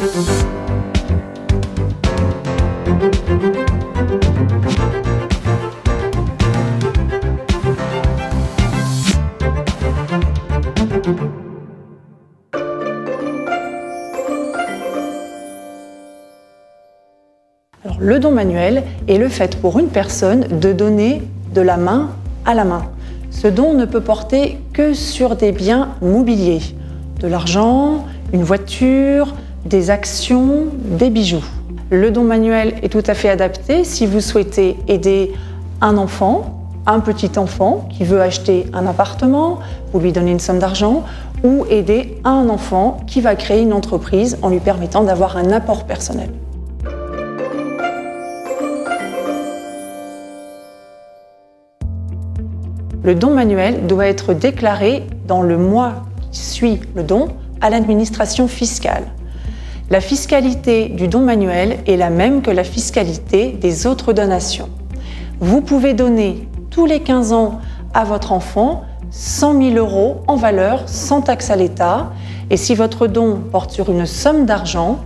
Alors, le don manuel est le fait pour une personne de donner de la main à la main. Ce don ne peut porter que sur des biens mobiliers, de l'argent, une voiture, des actions, des bijoux. Le don manuel est tout à fait adapté si vous souhaitez aider un enfant, un petit enfant qui veut acheter un appartement, vous lui donnez une somme d'argent, ou aider un enfant qui va créer une entreprise en lui permettant d'avoir un apport personnel. Le don manuel doit être déclaré dans le mois qui suit le don à l'administration fiscale. La fiscalité du don manuel est la même que la fiscalité des autres donations. Vous pouvez donner tous les 15 ans à votre enfant 100 000 € en valeur sans taxe à l'État, et si votre don porte sur une somme d'argent,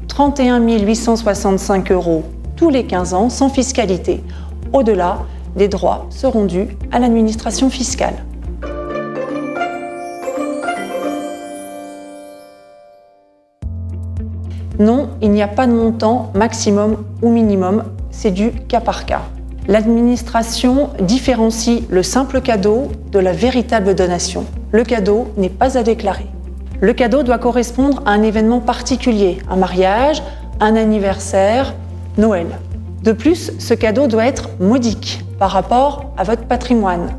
31 865 € tous les 15 ans sans fiscalité. Au-delà, des droits seront dus à l'administration fiscale. Non, il n'y a pas de montant maximum ou minimum, c'est du cas par cas. L'administration différencie le simple cadeau de la véritable donation. Le cadeau n'est pas à déclarer. Le cadeau doit correspondre à un événement particulier, un mariage, un anniversaire, Noël. De plus, ce cadeau doit être modique par rapport à votre patrimoine.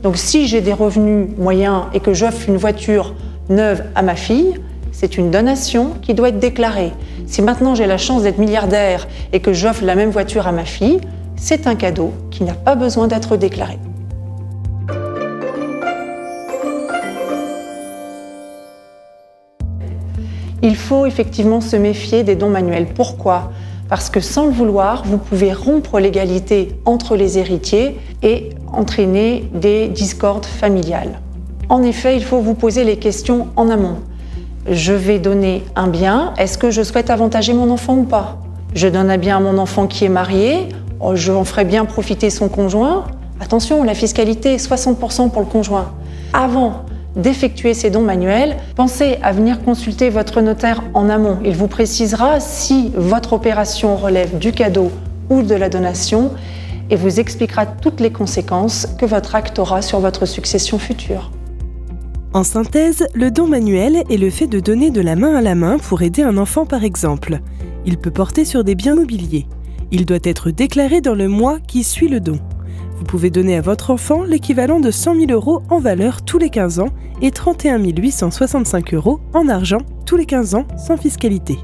Donc si j'ai des revenus moyens et que j'offre une voiture neuve à ma fille, c'est une donation qui doit être déclarée. Si maintenant j'ai la chance d'être milliardaire et que j'offre la même voiture à ma fille, c'est un cadeau qui n'a pas besoin d'être déclaré. Il faut effectivement se méfier des dons manuels. Pourquoi ? Parce que sans le vouloir, vous pouvez rompre l'égalité entre les héritiers et entraîner des discordes familiales. En effet, il faut vous poser les questions en amont. Je vais donner un bien, est-ce que je souhaite avantager mon enfant ou pas? Je donne un bien à mon enfant qui est marié, je en ferai bien profiter son conjoint. Attention, la fiscalité est 60% pour le conjoint. Avant d'effectuer ces dons manuels, pensez à venir consulter votre notaire en amont. Il vous précisera si votre opération relève du cadeau ou de la donation et vous expliquera toutes les conséquences que votre acte aura sur votre succession future. En synthèse, le don manuel est le fait de donner de la main à la main pour aider un enfant par exemple. Il peut porter sur des biens mobiliers. Il doit être déclaré dans le mois qui suit le don. Vous pouvez donner à votre enfant l'équivalent de 100 000 € en valeur tous les 15 ans et 31 865 € en argent tous les 15 ans sans fiscalité.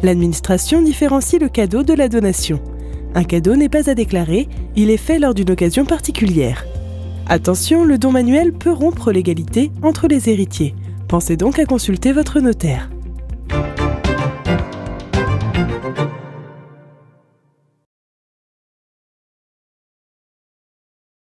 L'administration différencie le cadeau de la donation. Un cadeau n'est pas à déclarer, il est fait lors d'une occasion particulière. Attention, le don manuel peut rompre l'égalité entre les héritiers. Pensez donc à consulter votre notaire.